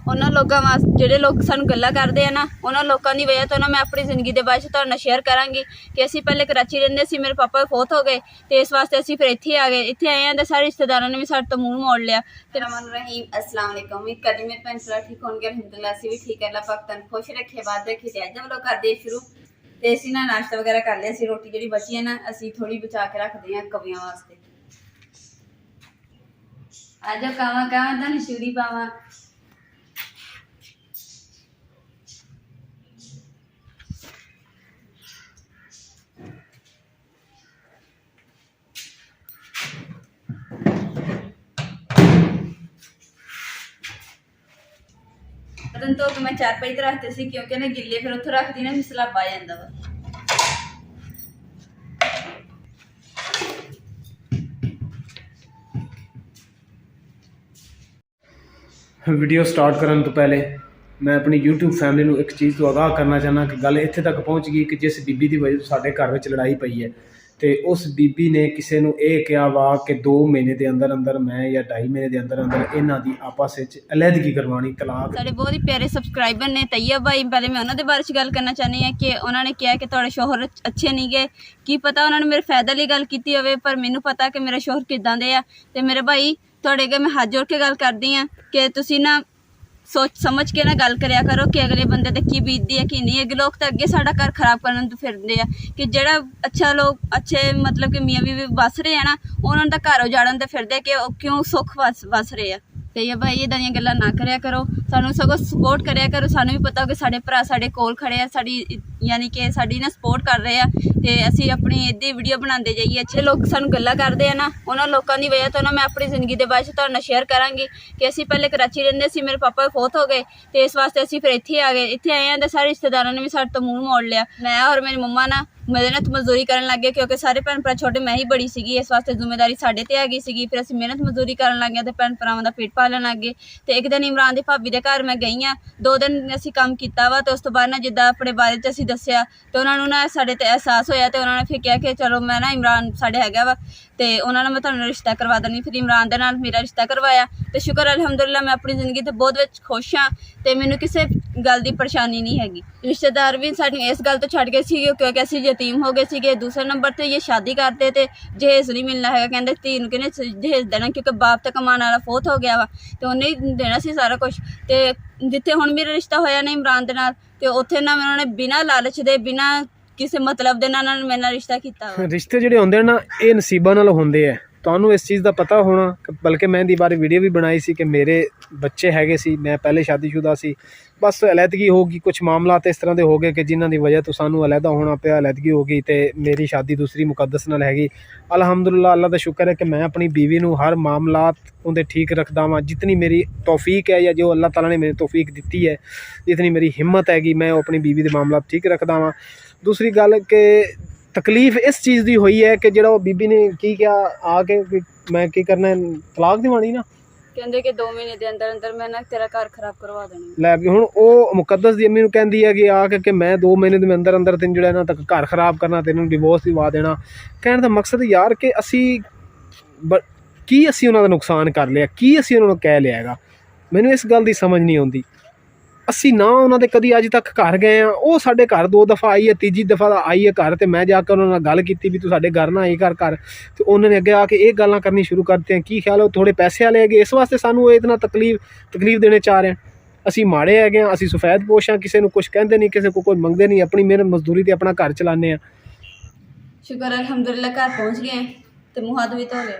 ਉਹਨਾਂ ਲੋਕਾਂ ਵਾਸਤੇ ਜਿਹੜੇ ਲੋਕ ਸਾਨੂੰ ਗੱਲਾਂ ਕਰਦੇ ਆ ਨਾ, ਉਹਨਾਂ ਲੋਕਾਂ ਦੀ ਵਜ੍ਹਾ ਤੋਂ ਨਾ ਮੈਂ ਆਪਣੀ ਜ਼ਿੰਦਗੀ ਦੇ ਬਾਰੇ ਤੁਹਾਡੇ ਨਾਲ ਸ਼ੇਅਰ ਕਰਾਂਗੀ ਕਿ ਅਸੀਂ ਪਹਿਲੇ ਕਰਾਚੀ ਰਹਿੰਦੇ ਸੀ, ਮੇਰੇ ਪਾਪਾ ਫੌਤ ਹੋ ਗਏ ਤੇ ਇਸ ਵਾਸਤੇ ਅਸੀਂ ਫਿਰ ਇੱਥੇ ਆ ਗਏ। ਇੱਥੇ ਆਏ ਹਾਂ ਤੇ ਸਾਰੇ ਰਿਸ਼ਤੇਦਾਰਾਂ ਨੇ ਵੀ ਸਾਡੇ ਤੋਂ ਮੂੰਹ ਮੋੜ ਲਿਆ। ਤੇ ਰਮਨ ਰਹੀਮ अस्सलाम वालेकुम, उम्मीद करती मेरे भैन भरा ठीक होंगे। अलहमदुलिल्लाह ਅਸੀਂ ਵੀ ਠੀਕ है, अल्लाह पाक तन खुश रखे बात रखी। ਤੇ ਅੱਜ हम लोग ਕਰਦੇ ਸ਼ੁਰੂ ਤੇ ਅਸੀਂ ਨਾ ਨਾਸ਼ਤਾ ਵਗੈਰਾ ਕਰ ਲਿਆ ਸੀ। ਰੋਟੀ ਜਿਹੜੀ ਬਚੀ ਹੈ ਨਾ ਅਸੀਂ ਥੋੜੀ ਬਚਾ ਕੇ ਰੱਖਦੇ ਹਾਂ ਕਵੀਆਂ ਵਾਸਤੇ। ਅੱਜ ਕਾਵਾਂ ਕਾਵਾਂ ਦਾ ਨਿਸ਼ੂਰੀ ਪਾਵਾਂ। बर्तन धो के मैं चारपाई ते रखते सी क्योंकि ना गिले फिर उत्थों रखदी ना सलाबा आ जांदा वा। वीडियो स्टार्ट करने तो पहले मैं अपनी यूट्यूब फैमिली ਨੂੰ एक चीज़ तो आगाह करना चाहना कि गल इत्थे तक पहुँच गई कि जिस बीबी की वजह साडे घर में लड़ाई पई है तो उस बीबी ने किसी ने यह कहा वा कि 2 महीने के अंदर अंदर मैं या 2.5 महीने के अंदर अंदर इन्हां दी आपस विच अलहदगी करवानी तलाक। साडे बहुत ही प्यारे सबसक्राइबर ने तैयब भाई, पहले मैं उन्होंने बारे गल करना चाहनी है कि उन्होंने कहा कि तुहाडे शौहर अच्छे नहीं गए। की पता उन्होंने मेरे फायदे लिए गल की होवे, पर मैनू पता कि मेरा शौहर किदां दे आ। ते मेरे भाई तुहाडे अगे मैं हाथ जोड़ के गल करदी हाँ कि तुसीं ना सोच समझ के ना गल करया करो कि अगले बंदे ते की बीतदी है की नहीं। अगे लोग तो अगे साडा घर खराब करन तो फिरदे आ कि जेड़ा अच्छा लोग अच्छे मतलब कि मियाँ बीवी बस रहे हैं ना, उन्होंने तो घर उजाड़न ते फिरदे कि क्यों सुख बस रहे हैं। तो ये भाई इदां दियां गल्लां ना करया करो, सानू सगों सपोर्ट करया करो। सानू भी पता हो कि साडे भरा साडे कोल खड़े आ, साडी यानी कि साडी ना सपोर्ट कर रहे हैं ते असीं अपनी इद्दी वीडियो बनाते जाइए। अच्छे लोग सानू गल्लां करदे आ ना, उन्हां लोकां दी वजह तो ना मैं अपनी जिंदगी दे बारे तुहाडे नाल शेयर करांगी कि असीं पहले कराची रहिंदे सी, मेरे पापा फौत हो गए ते इस वास्ते असीं फिर इत्थे आ गए। इत्थे आए हैं ते सारे रिश्तेदारां ने भी साडे तो मूंह मोड़ लिया। मैं और मेरी मम्मा ना मेहनत मजदूरी करन लग गए क्योंकि सारे भैन भरा छोटे मैं ही बड़ी सीगी, इस वास्ते जिम्मेदारी साडे ते आ गई सीगी। फिर असीं मेहनत मजदूरी करन लग गए ते भैन भरावां दा पेट पालन लग गए। ते एक दिन इमरान दी भाभी दे घर मैं गई हाँ, 2 दिन असीं काम कीता वा ते उस तो बाद ना जिद्दां अपने बारे च असीं दस्सिया ते उन्हां नूं ना साडे ते एहसास होया ते उन्हां ने फिर कहा कि चलो मैं ना इमरान साडे हैगा वा ते उन्हां ने मैं तुहानूं रिश्ता करवा देनी। फिर इमरान दे नाल मेरा रिश्ता करवाया ते शुक्र अलहमदुलिल्लाह मैं अपनी जिंदगी ते बहुत विच खुश हाँ ते मैनूं किसी गल दी परेशानी नहीं हैगी। रिश्तेदार भी साडी इस गल तो छड्ड गए सीगे क्योंकि असीं यतीम हो गए सीगे। दूसरे नंबर ते ये शादी करते ते जहेज नहीं मिलना है, कहंदे धी नूं किहने जहेज देना क्योंकि बाप ते कमाने वाला फौत हो गया वा ते उन्हें ही देना सी सारा कुछ। ते जिथे हुण मेरा रिश्ता होया ना इमरान दे नाल ते उत्थे ना उन्होंने बिना लालच दे बिना किसी मतलब दे नाल मेरे नाल रिश्ता कीता। रिश्ते जिहड़े हुंदे ना ये नसीबां नाल हुंदे है, ਤੁਹਾਨੂੰ इस चीज़ का पता होना। बल्कि मैं दी बारे वीडियो भी बनाई सी कि मेरे बच्चे हैगे सी, मैं पहले शादीशुदा सी, बस अलहदगी हो गई, कुछ मामलात इस तरह के हो गए कि जिन्हां दी वजह तो सानू अलहदा होना पिया, अलहदगी हो गई तो मेरी शादी दूसरी मुकद्दस नाल हैगी। अलहमदुलिल्लाह अल्लाह का शुक्र है कि मैं अपनी बीवी नू हर मामलात उनके ठीक रखदा वां। जितनी मेरी तौफीक है या जो अल्लाह ताला ने मेरी तौफीक दी है, जितनी मेरी हिम्मत हैगी, मैं अपनी बीवी के मामलात ठीक रखदा वां। दूसरी गल कि तकलीफ इस चीज़ की हुई है कि जो बीबी ने की क्या आके मैं की करना है तलाक दिवानी ना, कहंदे कि 2 महीने दे अंदर अंदर मैं ना तेरा घर खराब करवा देना। लै हुण वो मुकद्दस दी अम्मी नूं कहंदी है कि आके कि मैं 2 महीने दे अंदर अंदर तेन जिहड़ा ना तक घर खराब करना, तेनों डिवोर्स दिवा देना। कहण दा मकसद यार कि असी की असी उन्हां दा नुकसान कर लिया, की असी उन्हां नूं कह लिया हैगा। मैनूं इस गल दी समझ नहीं आउंदी। असी ना उन्होंने कभी अज तक घर गए हैं, वो साढ़े घर 2 दफ़ा आई है, तीजी दफ़ा आई है घर, तो मैं जाकर उन्होंने गल की भी तू साढ़े घर ना आई घर घर, तो उन्होंने अगे आके ये गल्लां करनी शुरू करते हैं। की ख्याल है थोड़े पैसे वाले है इस वास्ते सानू इतना तकलीफ देने चाह रहे हैं। असी माड़े है, असी सफैद पोश हाँ, किसी को कुछ कहते नहीं, किसी को कोई मंगते नहीं, अपनी मेहनत मजदूरी से अपना घर चलाने। शुक्र अल्हम्दुलिल्लाह घर पहुँच गए तो मुँह हाथ भी धो गए।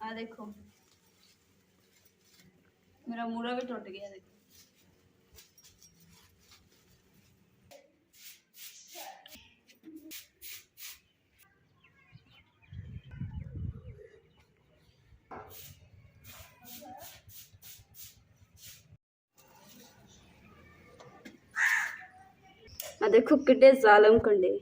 आ देखो मेरा मूड़ा भी टूट गया। देखो आ देखो किड्डे जालम कंडे।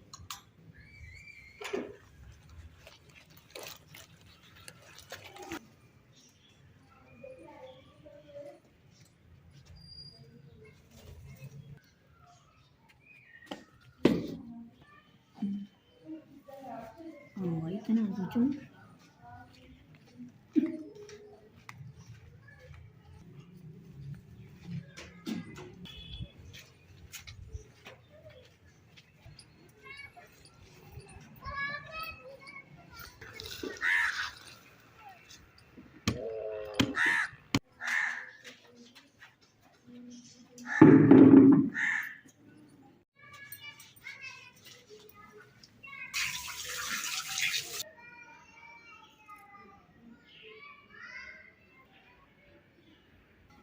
वही तो ना सोचो।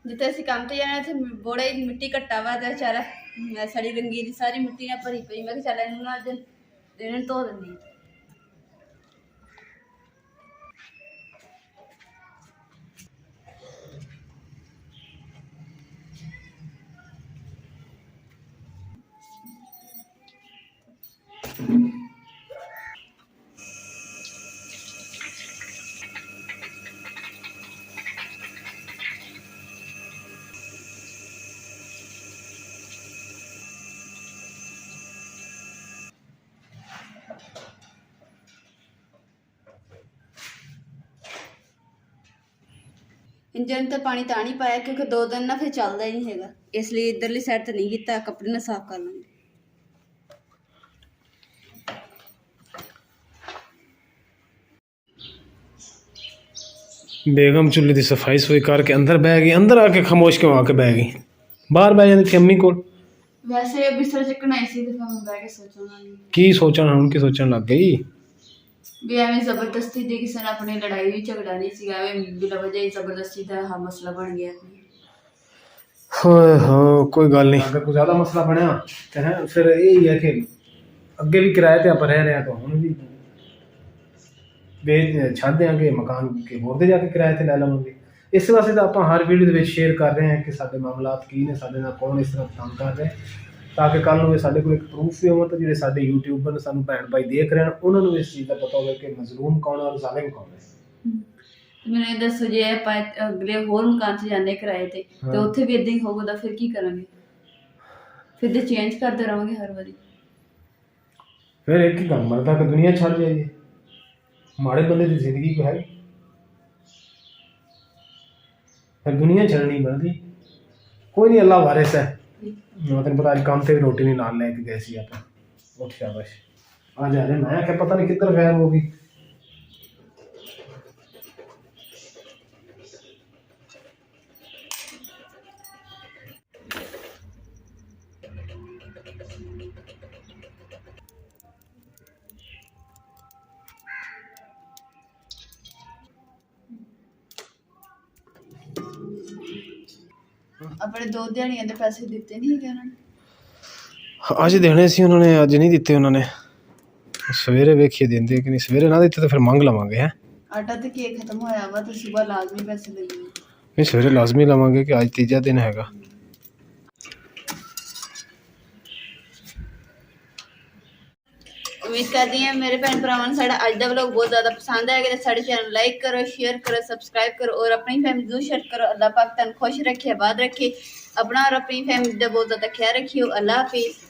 जिते ਅਸੀਂ ਕੰਮ ਤੇ ਜਾਣਾ ਉੱਥੇ ਬੜਾ ਹੀ ਮਿੱਟੀ ਘੱਟਾ ਵਾ ਤੇ ਵਿਚਾਰਾ ਸਾਡੀ ਰੰਗੀਨ ਸਾਰੀ ਮਿੱਟੀ ਨਾਲ ਭਰੀ ਪਈ। ਮੈਂ ਕਿਹਾ ਚੱਲ ਇਹਨੂੰ ਨਾ ਅੱਜ ਇਹਨਾਂ ਨੂੰ ਧੋ ਦਿੰਦੀ ਹਾਂ। इंजन ਤੇ ਪਾਣੀ ਤਾਂ ਨਹੀਂ ਪਾਇਆ ਕਿਉਂਕਿ 2 ਦਿਨ ਨਾ ਫਿਰ ਚੱਲਦਾ ਹੀ ਨਹੀਂ ਹੈਗਾ, ਇਸ ਲਈ ਇਧਰਲੀ ਸਾਈਡ ਤੇ ਨਹੀਂ ਕੀਤਾ। ਕੱਪੜੇ ਨਾਲ ਸਾਫ਼ ਕਰ ਲਾਂਗੇ। बेगम चुल्ली की सफाई सफाई करके अंदर बह गई। अंदर आके खामोश क्यों आके बह गई? बाहर बह जाती थी अम्मी को। वैसे बिस्तर चकना इसी दफा मैं बैठ के सोचना की सोचना ਹੁਣ ਕੀ ਸੋਚਣ ਲੱਗ ਗਈ ਵੀ ਐਵੇਂ ਜ਼ਬਰਦਸਤੀ ਦੀ ਕਿਸੇ ਨਾਲ ਆਪਣੀ ਲੜਾਈ ਵੀ ਝਗੜਾ ਨਹੀਂ ਸੀਗਾ, ਐਵੇਂ ਬਿਲਾ ਵਜ੍ਹਾ ਹੀ ਜ਼ਬਰਦਸਤੀ ਦਾ ਹਾਂ ਮਸਲਾ ਬਣ ਗਿਆ। ਹਾਂ ਹਾਂ ਕੋਈ ਗੱਲ ਨਹੀਂ। ਅਗਰ ਕੋਈ ਜ਼ਿਆਦਾ ਮਸਲਾ ਬਣਿਆ ਤਾਂ ਹੈ ਫਿਰ ਇਹ ਹੀ ਹੈ ਕਿ ਅੱਗੇ ਵੀ ਕਿਰਾਏ ਤੇ ਆਪਾਂ ਰਹਿ ਰਹੇ ਹਾਂ ਤਾਂ ਹੁਣ ਵੀ ਵੇਚ ਛੱਡ ਦਿਆਂਗੇ ਮਕਾਨ ਕੇ ਹੋਰ ਦੇ ਜਾ ਕੇ ਕਿਰਾਏ ਤੇ ਲੈ ਲਵਾਂਗੇ। ਇਸ ਵਾਸਤੇ ਤਾਂ ਆਪਾਂ ਹਰ ਵੀਡੀਓ ਦੇ ਵਿੱਚ ਸ਼ੇਅਰ ਕਰ ਰਹੇ ਹਾਂ ਕਿ ਸਾਡੇ ਮਾਮਲਾਤ ਕੀ ਨੇ, ਸਾਡੇ ਨਾਲ ਕੌਣ ਇਸ ਤਰ੍ਹਾਂ ਕੰਮ ਕਰ ਰਿਹਾ, ਤਾਂ ਕਿ ਕੱਲ੍ਹ ਨੂੰ ਸਾਡੇ ਕੋਲ ਇੱਕ ਪ੍ਰੂਫ ਵੀ ਹੋਵੇ ਤਾਂ ਜਿਹੜੇ ਸਾਡੇ ਯੂਟਿਊਬਰ ਨੇ ਸਾਨੂੰ ਭੈਣ ਭਾਈ ਦੇਖ ਰਹੇ ਹਨ ਉਹਨਾਂ ਨੂੰ ਇਸ ਚੀਜ਼ ਦਾ ਪਤਾ ਹੋਵੇ ਕਿ ਮਜ਼ਲੂਮ ਕੌਣ ਹੈ ਔਰ ਜ਼ਾਲਿਮ ਕੌਣ ਹੈ। ਮੈਨੂੰ ਇਹ ਦੱਸੋ ਜੇ ਆਪਾਂ ਅਗਲੇ ਹੋਰ ਮਕਾਨ 'ਚ ਜਾਂਦੇ ਕਿਰਾਏ ਤੇ ਤੇ ਉੱਥੇ ਵੀ ਇਦਾਂ ਹੀ ਹੋਊਗਾ ਤਾਂ ਫਿਰ ਕੀ ਕਰਾਂਗੇ? ਫਿਰ ਤੇ ਚੇਂਜ ਕਰਦੇ ਰਹਾਂਗੇ ਹਰ ਵਾਰੀ। ਫਿਰ ਇੱਕ ਹੀ ਕੰਮ ਮਰਦਾ ਕਿ ਦੁਨੀਆ ਛੱਡ ਜਾਈਏ। ਮਾੜੇ ਬੰਦੇ ਦੀ ਜ਼ਿੰਦਗੀ ਕੋ ਹੈ ਫਿਰ ਦੁਨੀਆ ਛੱਡਣੀ ਬਣਦੀ। ਕੋਈ ਨਹੀਂ, ਅੱਲਾ ਵਾਰਿਸ ਹੈ। ਮੈਂ ਤੈਨੂੰ ਪਤਾ ਅੱਜ ਕੰਮ ਤੇ ਵੀ ਰੋਟੀ ਨਹੀਂ ਨਾਲ ਲੈ ਕੇ ਗਏ ਸੀ ਆਪਾਂ। ਉੱਠ ਸ਼ਾਬਾਸ਼ ਆ ਜਾ ਰਹੇ। ਮੈਂ ਕਿਹਾ ਪਤਾ ਨਹੀਂ ਕਿੱਧਰ ਗਾਇਬ ਹੋ ਗਈ। ਆਪਣੇ 2 ਦਿਹਾੜੀਆਂ ਦੇ ਪੈਸੇ ਦਿੱਤੇ ਨਹੀਂ ਹੈਗੇ ਉਹਨਾਂ ਨੇ। ਅੱਜ ਦੇਣੇ ਸੀ ਉਹਨਾਂ ਨੇ, ਅੱਜ ਨਹੀਂ ਦਿੱਤੇ ਉਹਨਾਂ ਨੇ। ਸਵੇਰੇ ਵੇਖੀਏ ਦਿੰਦੇ ਕਿ ਨਹੀਂ। ਸਵੇਰੇ ਨਾ ਦਿੱਤੇ ਤਾਂ ਫਿਰ ਮੰਗ ਲਵਾਂਗੇ। ਹੈ ਆਟਾ ਤੇ ਕੇਕ ਖਤਮ ਹੋਇਆ ਵਾ ਤੇ ਸਵੇਰ ਲਾਜ਼ਮੀ ਪੈਸੇ ਲਈਏ। ਨਹੀਂ ਸਵੇਰੇ ਲਾਜ਼ਮੀ ਲਵਾਂਗੇ ਕਿ ਅੱਜ ਤੀਜਾ ਦਿਨ ਹੈਗਾ। उम्मीद करती हैं मेरे भैन भरावां नूं साडा अज दा व्लॉग बहुत ज़्यादा पसंद आएगा तो साडे चैनल लाइक करो, शेयर करो, सब्सक्राइब करो और अपनी फैमिली जरूर शेयर करो। अल्लाह पाक तुहानूं खुश रखे, आबाद रखे। अपना और अपनी फैमिली का बहुत ज़्यादा ख्याल रखियो। अल्लाह हाफिज़।